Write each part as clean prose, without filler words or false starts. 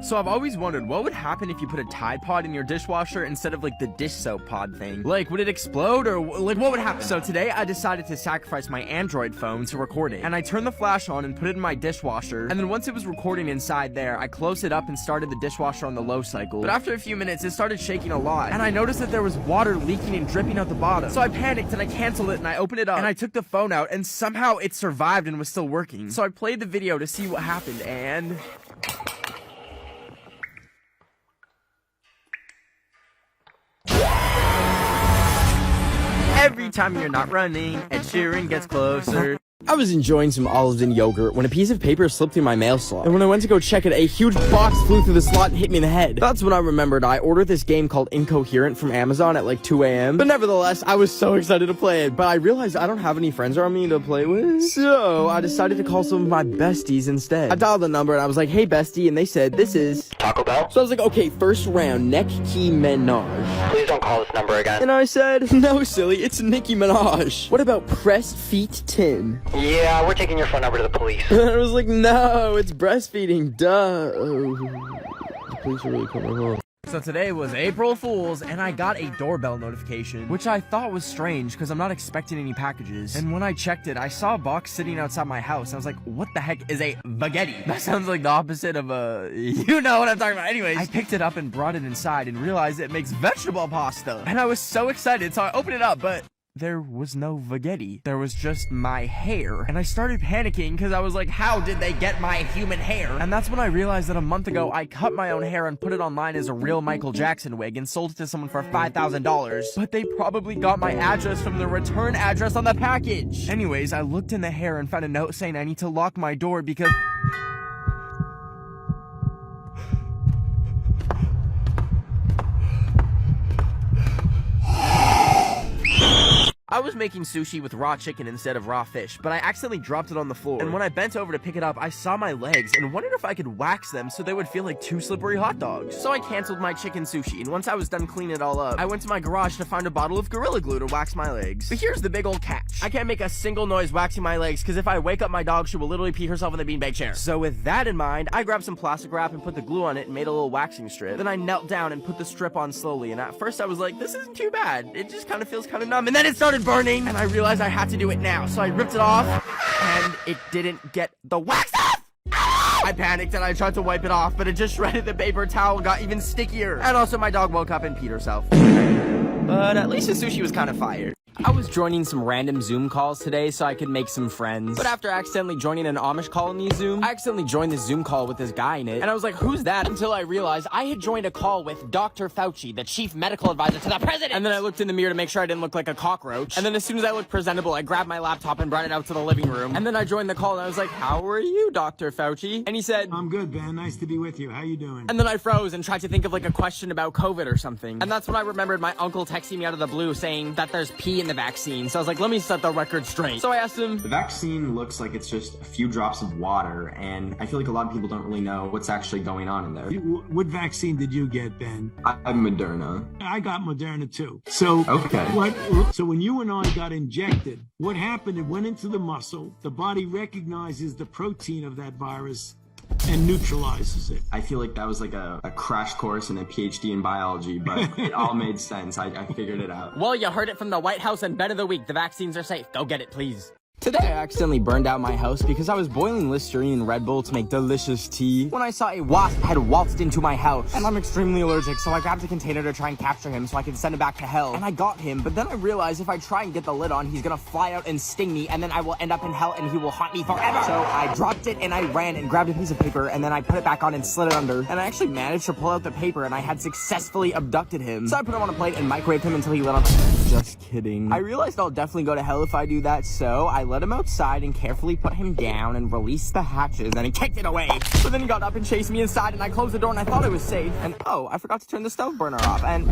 So I've always wondered what would happen if you put a Tide Pod in your dishwasher instead of like the dish soap pod thing. Like, would it explode or like what would happen? So today I decided to sacrifice my Android phone to record it. And I turned the flash on and put it in my dishwasher. And then once it was recording inside there, I closed it up and started the dishwasher on the low cycle. But after a few minutes, it started shaking a lot. And I noticed that there was water leaking and dripping out the bottom. So I panicked and I canceled it and I opened it up and I took the phone out and somehow it survived and was still working. So I played the video to see what happened and... every time you're not running, Ed Sheeran gets closer. I was enjoying some olives and yogurt when a piece of paper slipped through my mail slot. And when I went to go check it, a huge box flew through the slot and hit me in the head. That's when I remembered I ordered this game called Incoherent from Amazon at like 2 a.m. But nevertheless, I was so excited to play it. But I realized I don't have any friends around me to play with. So I decided to call some of my besties instead. I dialed the number and I was like, hey bestie, and they said, this is Taco Bell? So I was like, okay, first round, neck key Minaj. Please don't call this number again. And I said, no silly, it's Nicki Minaj. What about pressed feet 10? Yeah, we're taking your phone number to the police. And I was like, no, it's breastfeeding, duh. Oh, the police are really coming home. So today was April Fool's, and I got a doorbell notification, which I thought was strange because I'm not expecting any packages. And when I checked it, I saw a box sitting outside my house. I was like, what the heck is a baguette? That sounds like the opposite of a... you know what I'm talking about. Anyways, I picked it up and brought it inside and realized it makes vegetable pasta. And I was so excited, so I opened it up, but... there was no spaghetti. There was just my hair. And I started panicking because I was like, how did they get my human hair? And that's when I realized that a month ago, I cut my own hair and put it online as a real Michael Jackson wig and sold it to someone for $5,000. But they probably got my address from the return address on the package. Anyways, I looked in the hair and found a note saying I need to lock my door because... I was making sushi with raw chicken instead of raw fish, but I accidentally dropped it on the floor. And when I bent over to pick it up, I saw my legs and wondered if I could wax them so they would feel like 2 slippery hot dogs. So I canceled my chicken sushi, and once I was done cleaning it all up, I went to my garage to find a bottle of Gorilla Glue to wax my legs. But here's the big old catch. I can't make a single noise waxing my legs because if I wake up my dog, she will literally pee herself in the beanbag chair. So with that in mind, I grabbed some plastic wrap and put the glue on it and made a little waxing strip. Then I knelt down and put the strip on slowly, and at first I was like, this isn't too bad. It just kind of feels kind of numb, and then it started burning, and I realized I had to do it now, so I ripped it off, and it didn't get the wax off! I panicked and I tried to wipe it off, but it just shredded the paper towel, got even stickier. And also my dog woke up and peed herself. But at least the sushi was kind of fire. I was joining some random Zoom calls today so I could make some friends. But after accidentally joining an Amish colony Zoom, I accidentally joined this Zoom call with this guy in it. And I was like, who's that? Until I realized I had joined a call with Dr. Fauci, the chief medical advisor to the president. And then I looked in the mirror to make sure I didn't look like a cockroach. And then as soon as I looked presentable, I grabbed my laptop and brought it out to the living room. And then I joined the call and I was like, how are you, Dr. Fauci? And he said, I'm good, Ben. Nice to be with you. How you doing? And then I froze and tried to think of like a question about COVID or something. And that's when I remembered my uncle texting me out of the blue saying that there's pee in the vaccine. So I was like, let me set the record straight. So I asked him, the vaccine looks like it's just a few drops of water, and I feel like a lot of people don't really know what's actually going on in there. What vaccine did you get, Ben? I'm Moderna. I got Moderna too. So okay. So when you and I got injected, what happened? It went into the muscle. The body recognizes the protein of that virus and neutralizes it. I feel like that was like a crash course and a PhD in biology, but it all made sense. I figured it out. Well, you heard it from the White House and Ben of the Week. The vaccines are safe. Go get it, please. Today, I accidentally burned out my house because I was boiling Listerine and Red Bull to make delicious tea when I saw a wasp had waltzed into my house. And I'm extremely allergic, so I grabbed a container to try and capture him so I could send him back to hell. And I got him, but then I realized if I try and get the lid on, he's gonna fly out and sting me, and then I will end up in hell and he will haunt me forever. So I dropped it and I ran and grabbed a piece of paper, and then I put it back on and slid it under. And I actually managed to pull out the paper, and I had successfully abducted him. So I put him on a plate and microwaved him until he lit on. Just kidding. I realized I'll definitely go to hell if I do that, so I let him outside and carefully put him down and released the hatches, and he kicked it away. So then he got up and chased me inside, and I closed the door and I thought I was safe. And oh, I forgot to turn the stove burner off, and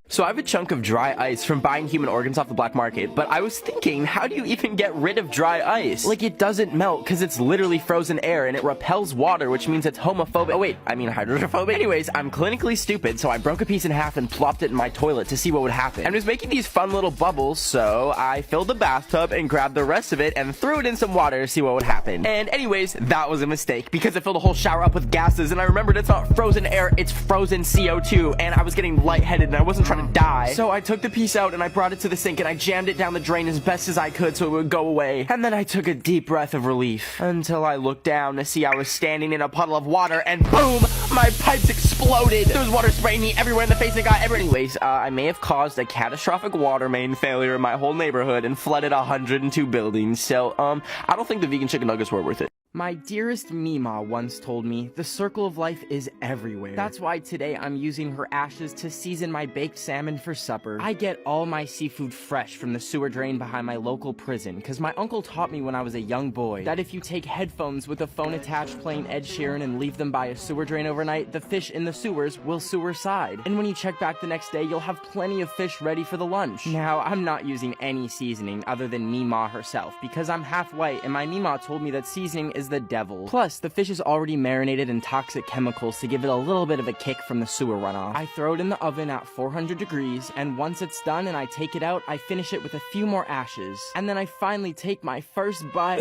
So I have a chunk of dry ice from buying human organs off the black market, but I was thinking, how do you even get rid of dry ice? Like, it doesn't melt because it's literally frozen air and it repels water, which means it's homophobic. Oh wait, I mean hydrophobic. Anyways, I'm clinically stupid, so I broke a piece in half and plopped it in my toilet to see what would happen. And it was making these fun little bubbles, so I filled the bathtub and grabbed the rest of it and threw it in some water to see what would happen. And anyways, that was a mistake because it filled the whole shower up with gases, and I remembered it's not frozen air, it's frozen CO2, and I was getting lightheaded and I wasn't trying to die. So I took the piece out and I brought it to the sink and I jammed it down the drain as best as I could so it would go away. And then I took a deep breath of relief until I looked down to see I was standing in a puddle of water and boom, my pipes exploded. There was water spraying me everywhere in the face and got everywhere. Anyways, I may have caused a catastrophic water main failure in my whole neighborhood and flooded 102 buildings. So, I don't think the vegan chicken nuggets were worth it. My dearest Mima once told me, the circle of life is everywhere. That's why today I'm using her ashes to season my baked salmon for supper. I get all my seafood fresh from the sewer drain behind my local prison, cause my uncle taught me when I was a young boy that if you take headphones with a phone attached playing Ed Sheeran and leave them by a sewer drain overnight, the fish in the sewers will sewer-side. And when you check back the next day, you'll have plenty of fish ready for the lunch. Now, I'm not using any seasoning other than Mima herself, because I'm half white and my Mima told me that seasoning is the devil. Plus, the fish is already marinated in toxic chemicals to give it a little bit of a kick from the sewer runoff. I throw it in the oven at 400 degrees, and once it's done and I take it out, I finish it with a few more ashes. And then I finally take my first bite.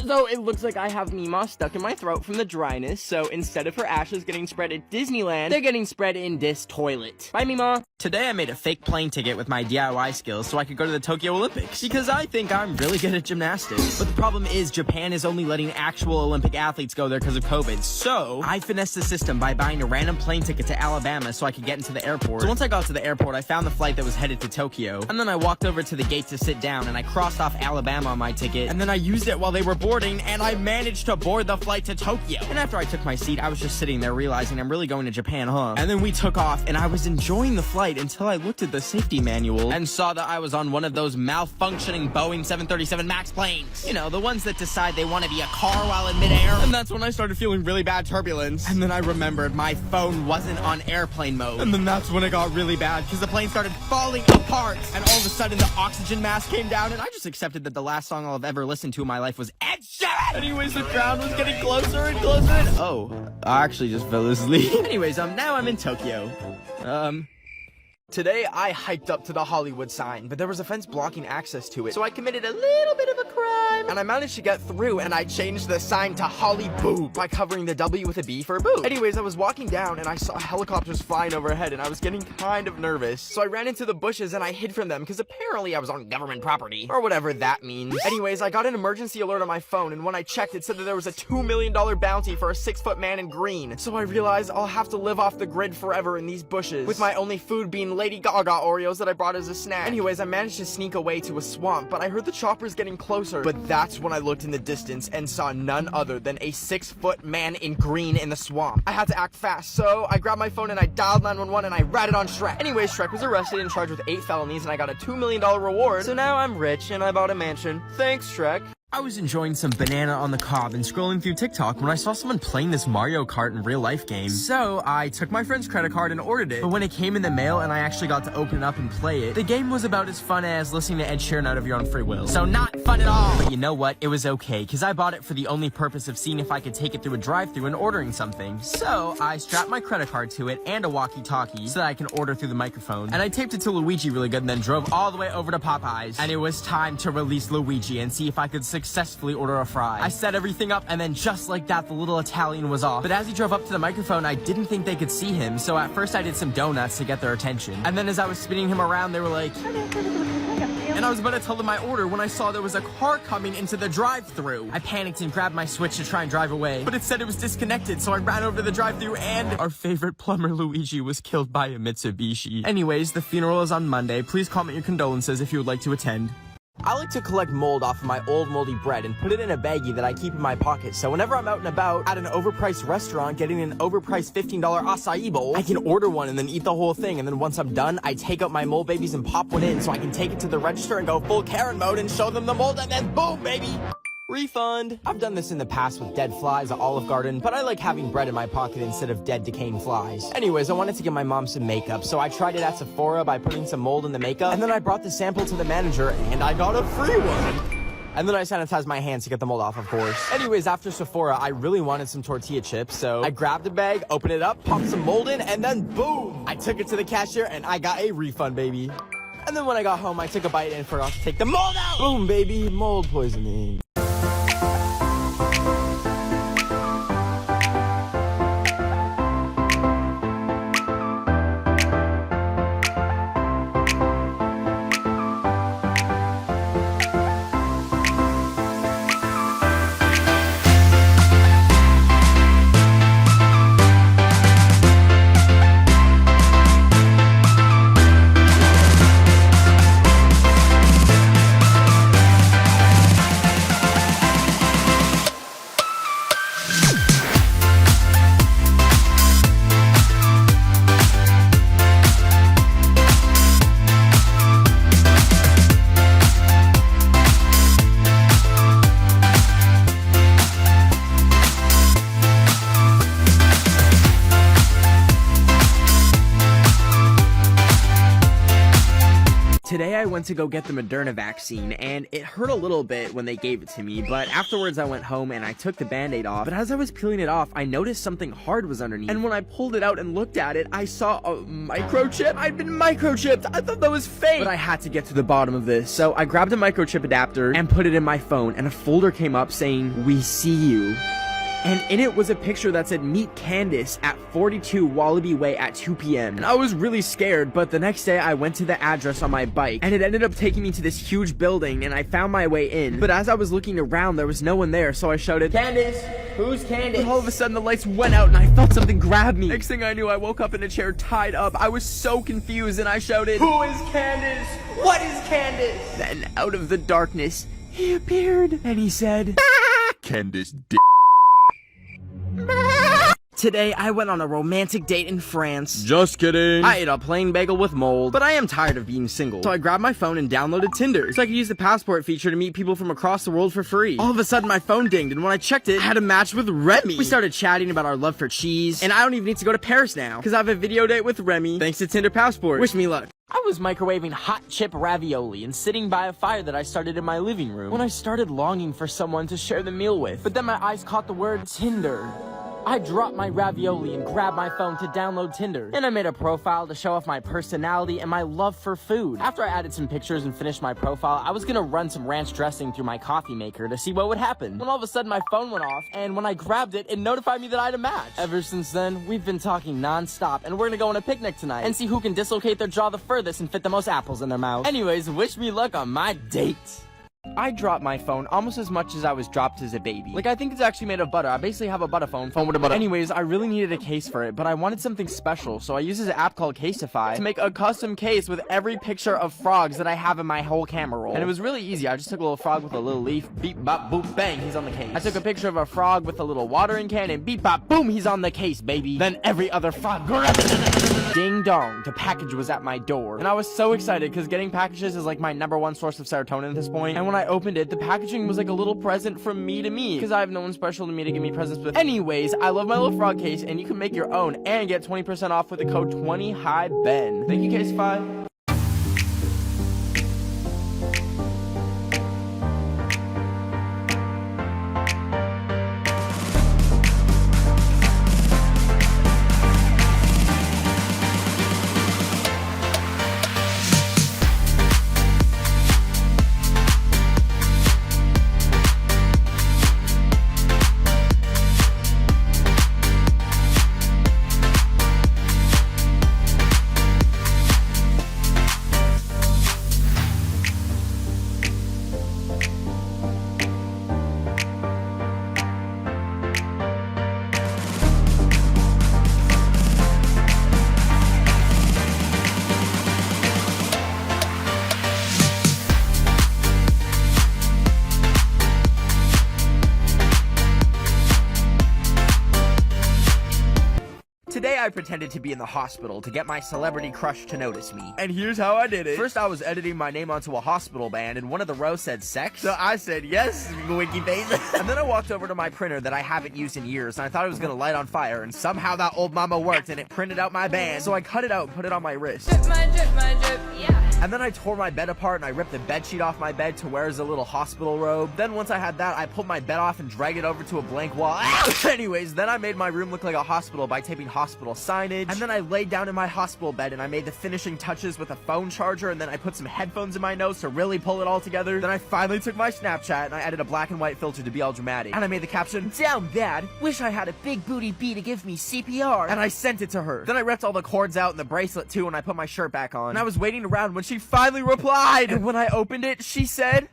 So it looks like I have Mima stuck in my throat from the dryness, so instead of her ashes getting spread at Disneyland, they're getting spread in this toilet. Bye, Mima! Today I made a fake plane ticket with my DIY skills so I could go to the Tokyo Olympics, because I think I'm really good at gymnastics. But the problem is Japan is only letting actual Olympic athletes go there because of COVID, so I finessed the system by buying a random plane ticket to Alabama so I could get into the airport. So once I got to the airport, I found the flight that was headed to Tokyo, and then I walked over to the gate to sit down, and I crossed off Alabama on my ticket, and then I used it while they were boarding, and I managed to board the flight to Tokyo. And after I took my seat, I was just sitting there realizing I'm really going to Japan, huh? And then we took off, and I was enjoying the flight until I looked at the safety manual and saw that I was on one of those malfunctioning Boeing 737 MAX planes. You know, the ones that decide they want to be a car while in midair. And that's when I started feeling really bad turbulence. And then I remembered my phone wasn't on airplane mode. And then that's when it got really bad because the plane started falling apart. And all of a sudden the oxygen mask came down, and I just accepted that the last song I'll have ever listened to in my life was Ed Sheeran. Anyways, the ground was getting closer and closer. And oh, I actually just fell asleep. Anyways, now I'm in Tokyo. Today, I hiked up to the Hollywood sign, but there was a fence blocking access to it, so I committed a little bit of a crime, and I managed to get through, and I changed the sign to Holly Boob by covering the W with a B for boob. Anyways, I was walking down, and I saw helicopters flying overhead, and I was getting kind of nervous, so I ran into the bushes, and I hid from them, because apparently I was on government property, or whatever that means. Anyways, I got an emergency alert on my phone, and when I checked, it said that there was a $2 million bounty for a 6-foot man in green, so I realized I'll have to live off the grid forever in these bushes, with my only food being Lady Gaga Oreos that I brought as a snack. Anyways, I managed to sneak away to a swamp, but I heard the choppers getting closer. But that's when I looked in the distance and saw none other than a 6-foot man in green in the swamp. I had to act fast, so I grabbed my phone and I dialed 911 and I ratted on Shrek. Anyways, Shrek was arrested and charged with 8 felonies, and I got a $2 million reward. So now I'm rich and I bought a mansion. Thanks, Shrek. I was enjoying some banana on the cob and scrolling through TikTok when I saw someone playing this Mario Kart in real life game. So I took my friend's credit card and ordered it. But when it came in the mail and I actually got to open it up and play it, the game was about as fun as listening to Ed Sheeran out of your own free will. So not fun at all. But you know what? It was okay, because I bought it for the only purpose of seeing if I could take it through a drive-thru and ordering something. So I strapped my credit card to it and a walkie-talkie so that I can order through the microphone. And I taped it to Luigi really good and then drove all the way over to Popeyes. And it was time to release Luigi and see if I could successfully order a fry. I set everything up, and then just like that, the little Italian was off. But as he drove up to the microphone, I didn't think they could see him, so at first I did some donuts to get their attention. And then as I was spinning him around, they were like... And I was about to tell them my order when I saw there was a car coming into the drive-thru. I panicked and grabbed my Switch to try and drive away, but it said it was disconnected, so I ran over to the drive-thru, and our favorite plumber Luigi was killed by a Mitsubishi. Anyways, the funeral is on Monday. Please comment your condolences if you would like to attend. I like to collect mold off of my old moldy bread and put it in a baggie that I keep in my pocket, so whenever I'm out and about at an overpriced restaurant getting an overpriced $15 acai bowl, I can order one and then eat the whole thing, and then once I'm done, I take out my mold babies and pop one in so I can take it to the register and go full Karen mode and show them the mold, and then boom, baby! Refund. I've done this in the past with dead flies at Olive Garden, but I like having bread in my pocket instead of dead decaying flies. Anyways, I wanted to give my mom some makeup, so I tried it at Sephora by putting some mold in the makeup, and then I brought the sample to the manager, and I got a free one. And then I sanitized my hands to get the mold off, of course. Anyways, after Sephora, I really wanted some tortilla chips, so I grabbed a bag, opened it up, popped some mold in, and then boom! I took it to the cashier, and I got a refund, baby. And then when I got home, I took a bite and forgot to take the mold out! Boom, baby, mold poisoning. Today I went to go get the Moderna vaccine, and it hurt a little bit when they gave it to me, but afterwards I went home and I took the band-aid off, but as I was peeling it off, I noticed something hard was underneath, and when I pulled it out and looked at it, I saw a microchip. I'd been microchipped. I thought that was fake, but I had to get to the bottom of this, so I grabbed a microchip adapter and put it in my phone, and a folder came up saying, "We see you." And in it was a picture that said, "Meet Candace at 42 Wallaby Way at 2 p.m. And I was really scared, but the next day I went to the address on my bike, and it ended up taking me to this huge building, and I found my way in. But as I was looking around, there was no one there, so I shouted, "Candace, who's Candace?" But all of a sudden the lights went out, and I felt something grab me. Next thing I knew, I woke up in a chair tied up. I was so confused, and I shouted, "Who is Candace? What is Candace?" Then out of the darkness, he appeared, and he said, Candace Today, I went on a romantic date in France. Just kidding. I ate a plain bagel with mold, but I am tired of being single. So I grabbed my phone and downloaded Tinder, so I could use the passport feature to meet people from across the world for free. All of a sudden, my phone dinged, and when I checked it, I had a match with Remy. We started chatting about our love for cheese, and I don't even need to go to Paris now, because I have a video date with Remy, thanks to Tinder Passport. Wish me luck. I was microwaving hot chip ravioli and sitting by a fire that I started in my living room when I started longing for someone to share the meal with. But then my eyes caught the word Tinder. I dropped my ravioli and grabbed my phone to download Tinder. And I made a profile to show off my personality and my love for food. After I added some pictures and finished my profile, I was gonna run some ranch dressing through my coffee maker to see what would happen. When all of a sudden my phone went off, and when I grabbed it, it notified me that I had a match. Ever since then, we've been talking non-stop, and we're gonna go on a picnic tonight and see who can dislocate their jaw the furthest and fit the most apples in their mouth. Anyways, wish me luck on my date. I dropped my phone almost as much as I was dropped as a baby. Like, I think it's actually made of butter. I basically have a butter phone with a butter. Anyways, I really needed a case for it, but I wanted something special, so I used this app called Caseify to make a custom case with every picture of frogs that I have in my whole camera roll. And it was really easy. I just took a little frog with a little leaf, beep, bop, boop, bang, he's on the case. I took a picture of a frog with a little watering can, and beep, bop, boom, he's on the case, baby. Then every other frog, ding dong, the package was at my door. And I was so excited, because getting packages is like my #1 source of serotonin at this point. And when I opened it, the packaging was like a little present from me to me, because I have no one special to me to give me presents with. Anyways, I love my little frog case, and you can make your own and get 20% off with the code 20HighBen. Thank you, Caseify. today I pretended to be in the hospital to get my celebrity crush to notice me. And here's how I did it. First, I was editing my name onto a hospital band, and one of the rows said sex. So I said, yes, winky face. And then I walked over to my printer that I haven't used in years, and I thought it was gonna light on fire, and somehow that old mama worked, and it printed out my band. So I cut it out and put it on my wrist. Drip, my drip, yeah. And then I tore my bed apart, and I ripped the bed sheet off my bed to wear as a little hospital robe. Then once I had that, I pulled my bed off and dragged it over to a blank wall. Anyways, then I made my room look like a hospital by taping hospital signage. And then I laid down in my hospital bed, and I made the finishing touches with a phone charger, and then I put some headphones in my nose to really pull it all together. Then I finally took my Snapchat, and I added a black and white filter to be all dramatic. And I made the caption, "Down bad, wish I had a big booty bee to give me CPR." And I sent it to her. Then I ripped all the cords out and the bracelet too, and I put my shirt back on. And I was waiting around when she finally replied. And when I opened it, she said,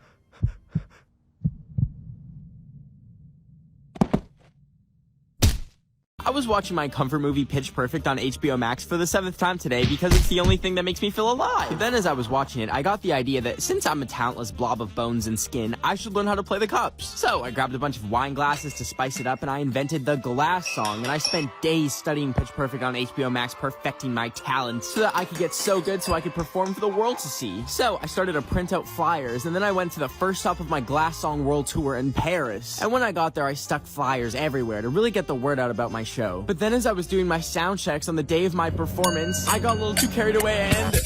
I was watching my comfort movie Pitch Perfect on HBO Max for the 7th time today because it's the only thing that makes me feel alive. But then as I was watching it, I got the idea that since I'm a talentless blob of bones and skin, I should learn how to play the cups. So I grabbed a bunch of wine glasses to spice it up, and I invented the glass song, and I spent days studying Pitch Perfect on HBO Max, perfecting my talents so that I could get so good so I could perform for the world to see. So I started to print out flyers, and then I went to the first stop of my glass song world tour in Paris. And when I got there, I stuck flyers everywhere to really get the word out about my show. But then as I was doing my sound checks on the day of my performance, I got a little too carried away and...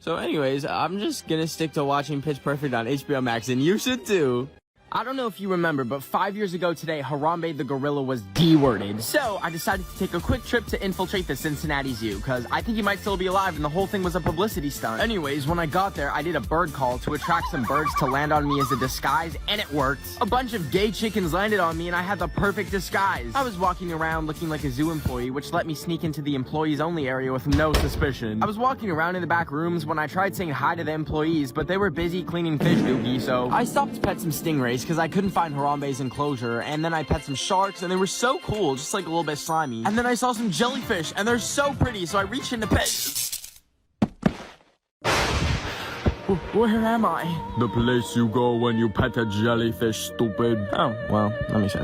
So anyways, I'm just gonna stick to watching Pitch Perfect on HBO Max, and you should too. I don't know if you remember, but 5 years ago today, Harambe the gorilla was D-worded. So I decided to take a quick trip to infiltrate the Cincinnati Zoo, because I think he might still be alive and the whole thing was a publicity stunt. Anyways, when I got there, I did a bird call to attract some birds to land on me as a disguise, and it worked. A bunch of gay chickens landed on me, and I had the perfect disguise. I was walking around looking like a zoo employee, which let me sneak into the employees-only area with no suspicion. I was walking around in the back rooms when I tried saying hi to the employees, but they were busy cleaning fish dookie, so I stopped to pet some stingrays because I couldn't find Harambe's enclosure, and then I pet some sharks, and they were so cool, just like a little bit slimy. And then I saw some jellyfish, and they're so pretty, so I reached in to pet. Where am I? The place you go when you pet a jellyfish, stupid. Oh, well, let me say.